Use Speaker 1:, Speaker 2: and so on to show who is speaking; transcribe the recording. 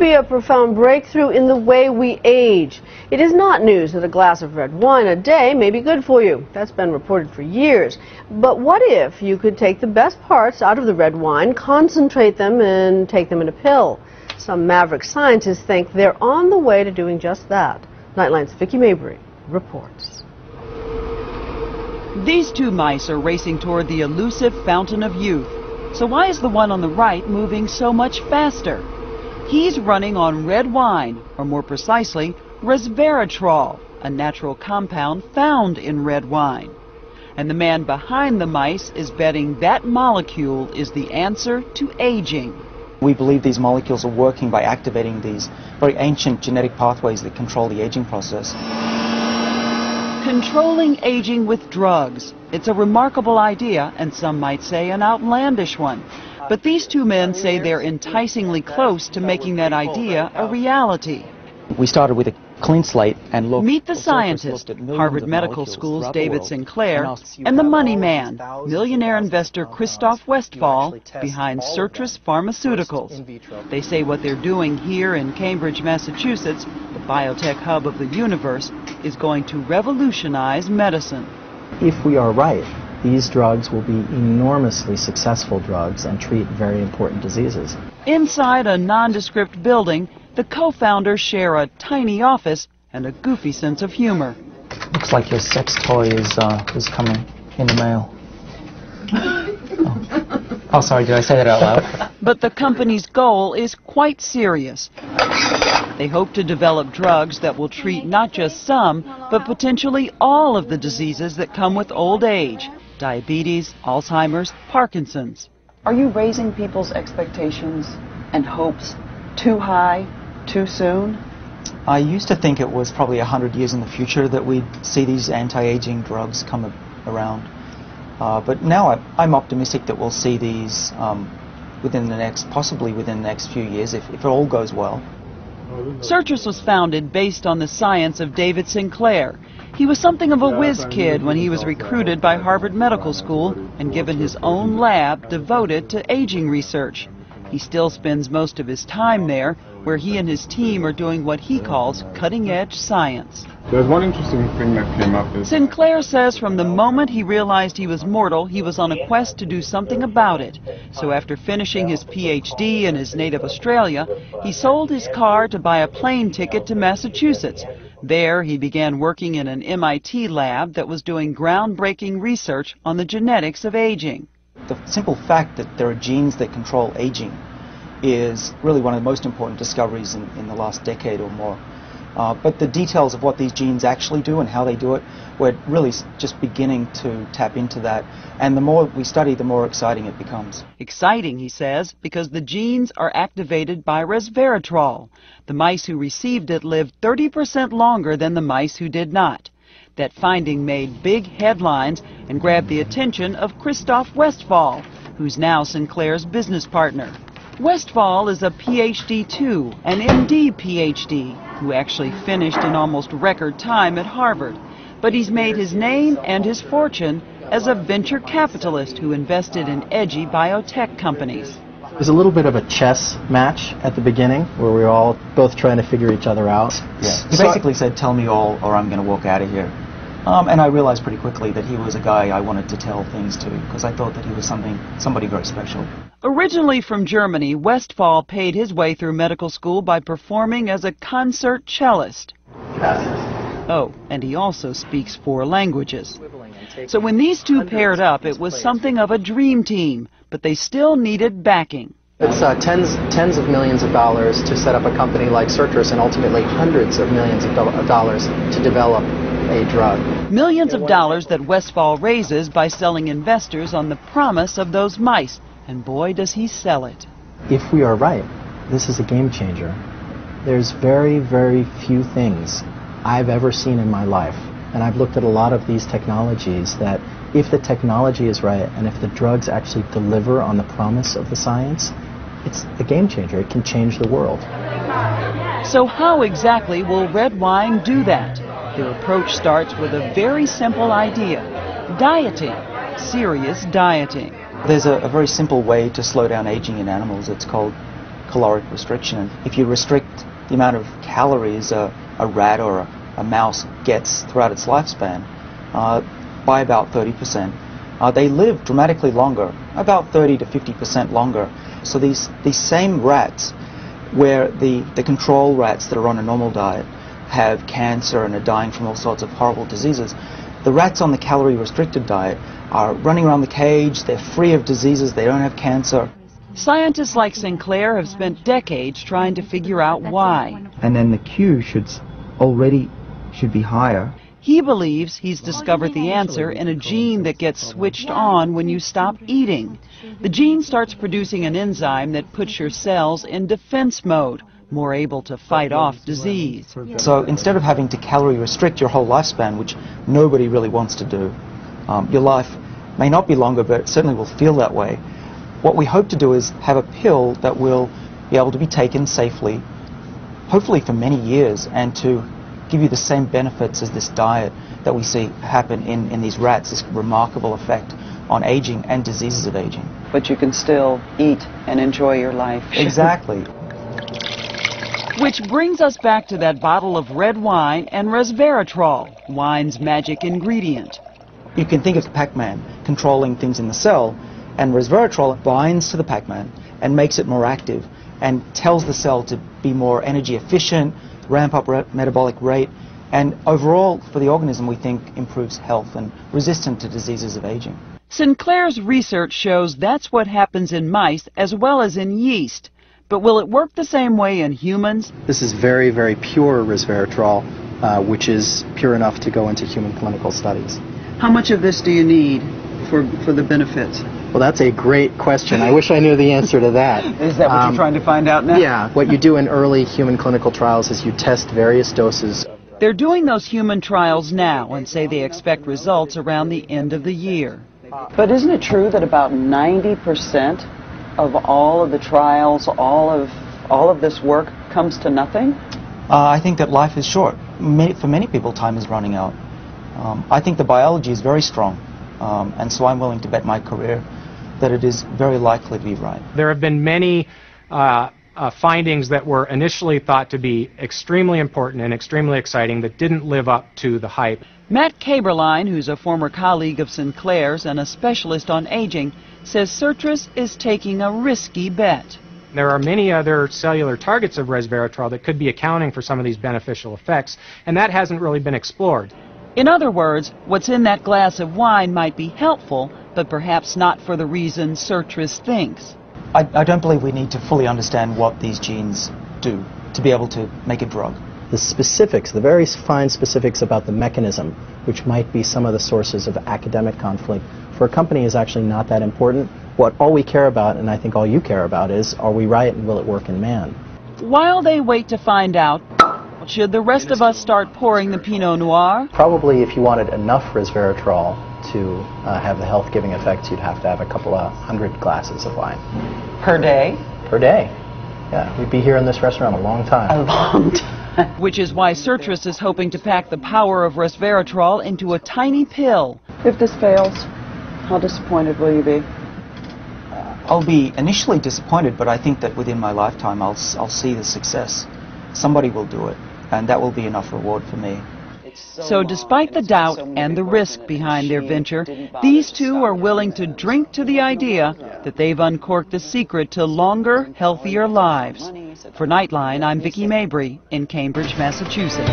Speaker 1: be a profound breakthrough in the way we age. It is not news that a glass of red wine a day may be good for you. That's been reported for years. But what if you could take the best parts out of the red wine, concentrate them, and take them in a pill? Some maverick scientists think they're on the way to doing just that. Nightline's Vicki Mabry reports.
Speaker 2: These two mice are racing toward the elusive fountain of youth. So why is the one on the right moving so much faster? He's running on red wine, or more precisely, Resveratrol, a natural compound found in red wine. And the man behind the mice is betting that molecule is the answer to aging.
Speaker 3: We believe these molecules are working by activating these very ancient genetic pathways that control the aging process.
Speaker 2: Controlling aging with drugs. It's a remarkable idea, and some might say an outlandish one. But these two men say they're enticingly close to making that idea a reality.
Speaker 3: We started with a clean slate and looked.
Speaker 2: Meet the scientist, Harvard Medical School's David Sinclair, and the money man, millionaire investor Christoph Westphal, behind Citrus Pharmaceuticals. They say what they're doing here in Cambridge, Massachusetts, the biotech hub of the universe, is going to revolutionize medicine.
Speaker 4: If we are right, these drugs will be enormously successful drugs and treat very important diseases.
Speaker 2: Inside a nondescript building, the co-founders share a tiny office and a goofy sense of humor.
Speaker 4: Looks like your sex toy is coming in the mail. Oh, sorry, did I say that out loud?
Speaker 2: But the company's goal is quite serious. They hope to develop drugs that will treat not just some, but potentially all of the diseases that come with old age: diabetes, Alzheimer's, Parkinson's. Are you raising people's expectations and hopes too high, too soon?
Speaker 3: I used to think it was probably 100 years in the future that we'd see these anti-aging drugs come around. But now I'm optimistic that we'll see these possibly within the next few years, if it all goes well.
Speaker 2: Citrus was founded based on the science of David Sinclair. He was something of a whiz kid when he was recruited by Harvard Medical School and given his own lab devoted to aging research. He still spends most of his time there, where he and his team are doing what he calls cutting-edge science.
Speaker 5: There's one interesting thing that came up.
Speaker 2: Sinclair says from the moment he realized he was mortal, he was on a quest to do something about it. So after finishing his PhD in his native Australia, he sold his car to buy a plane ticket to Massachusetts. There, he began working in an MIT lab that was doing groundbreaking research on the genetics of aging.
Speaker 3: The simple fact that there are genes that control aging is really one of the most important discoveries in the last decade or more. But the details of what these genes actually do and how they do it, we're really just beginning to tap into that. And the more we study, the more exciting it becomes. Exciting,
Speaker 2: he says, because the genes are activated by resveratrol. The mice who received it lived 30% longer than the mice who did not. That finding made big headlines and grabbed the attention of Christoph Westphal, who's now Sinclair's business partner. Westphal is a PhD too, an MD PhD, who actually finished in almost record time at Harvard. But he's made his name and his fortune as a venture capitalist who invested in edgy biotech companies.
Speaker 4: There's a little bit of a chess match at the beginning where we were all both trying to figure each other out.
Speaker 3: Yeah. He basically said, "Tell me all or I'm going to walk out of here." And I realized pretty quickly that he was a guy I wanted to tell things to, because I thought that he was somebody very special.
Speaker 2: Originally from Germany, Westphal paid his way through medical school by performing as a concert cellist. Oh, and he also speaks 4 languages. So when these two paired up, it was something of a dream team, but they still needed backing.
Speaker 4: It's tens of millions of dollars to set up a company like Citrus, and ultimately hundreds of millions of dollars to develop a drug.
Speaker 2: Millions of dollars that Westphal raises by selling investors on the promise of those mice. And boy, does he sell it.
Speaker 4: If we are right, this is a game changer. There's very, very few things I've ever seen in my life, and I've looked at a lot of these technologies, that if the technology is right and if the drugs actually deliver on the promise of the science, it's a game changer. It can change the world.
Speaker 2: So how exactly will red wine do that? Their approach starts with a very simple idea: dieting, serious dieting.
Speaker 3: There's a very simple way to slow down aging in animals. It's called caloric restriction. If you restrict the amount of calories a rat or a mouse gets throughout its lifespan by about 30%, they live dramatically longer, about 30 to 50% longer. So these same rats, where the control rats that are on a normal diet have cancer and are dying from all sorts of horrible diseases, the rats on the calorie-restricted diet are running around the cage, they're free of diseases, they don't have cancer.
Speaker 2: Scientists like Sinclair have spent decades trying to figure out why.
Speaker 6: And then the Q should be higher.
Speaker 2: He believes he's discovered the answer in a gene that gets switched on when you stop eating. The gene starts producing an enzyme that puts your cells in defense mode, more able to fight off disease.
Speaker 3: So instead of having to calorie restrict your whole lifespan, which nobody really wants to do, your life may not be longer, but it certainly will feel that way. What we hope to do is have a pill that will be able to be taken safely, hopefully for many years, and to give you the same benefits as this diet that we see happen in these rats, this remarkable effect on aging and diseases of aging.
Speaker 2: But you can still eat and enjoy your life.
Speaker 3: Exactly.
Speaker 2: Which brings us back to that bottle of red wine and resveratrol, wine's magic ingredient.
Speaker 3: You can think of Pac-Man controlling things in the cell, and resveratrol binds to the Pac-Man and makes it more active and tells the cell to be more energy efficient, ramp up metabolic rate, and overall for the organism we think improves health and resistant to diseases of aging.
Speaker 2: Sinclair's research shows that's what happens in mice as well as in yeast. But will it work the same way in humans?
Speaker 4: This is very, very pure resveratrol, which is pure enough to go into human clinical studies.
Speaker 2: How much of this do you need for the benefits?
Speaker 4: Well, that's a great question. I wish I knew the answer to that.
Speaker 2: Is that what you're trying to find out now?
Speaker 4: Yeah. What you do in early human clinical trials is you test various doses.
Speaker 2: They're doing those human trials now and say they expect results around the end of the year. But isn't it true that about 90% of all of the trials, all of this work comes to nothing?
Speaker 3: I think that life is short. For many people, time is running out. I think the biology is very strong, and so I'm willing to bet my career that it is very likely to be right.
Speaker 7: There have been many findings that were initially thought to be extremely important and extremely exciting that didn't live up to the hype.
Speaker 2: Matt Kaberlein, who's a former colleague of Sinclair's and a specialist on aging, says Citrus is taking a risky bet.
Speaker 7: There are many other cellular targets of resveratrol that could be accounting for some of these beneficial effects, and that hasn't really been explored.
Speaker 2: In other words, what's in that glass of wine might be helpful, but perhaps not for the reason Citrus thinks.
Speaker 3: I don't believe we need to fully understand what these genes do to be able to make a drug.
Speaker 4: The specifics, the very fine specifics about the mechanism, which might be some of the sources of academic conflict, for a company is actually not that important. All we care about, and I think all you care about, is are we right and will it work in man?
Speaker 2: While they wait to find out, should the rest of us start pouring the Pinot Noir?
Speaker 4: Probably if you wanted enough resveratrol to have the health-giving effects, you'd have to have a couple of 100 glasses of wine.
Speaker 2: Per day?
Speaker 4: Per day. Yeah, we'd be here in this restaurant a long time.
Speaker 2: A long time. Which is why Citrus is hoping to pack the power of resveratrol into a tiny pill. If this fails, how disappointed will you be?
Speaker 3: I'll be initially disappointed, but I think that within my lifetime I'll see the success. Somebody will do it, and that will be enough reward for me.
Speaker 2: So despite the doubt and the risk behind their venture, these two are willing to drink to the idea that they've uncorked the secret to longer, healthier lives. For Nightline, I'm Vicki Mabry in Cambridge, Massachusetts.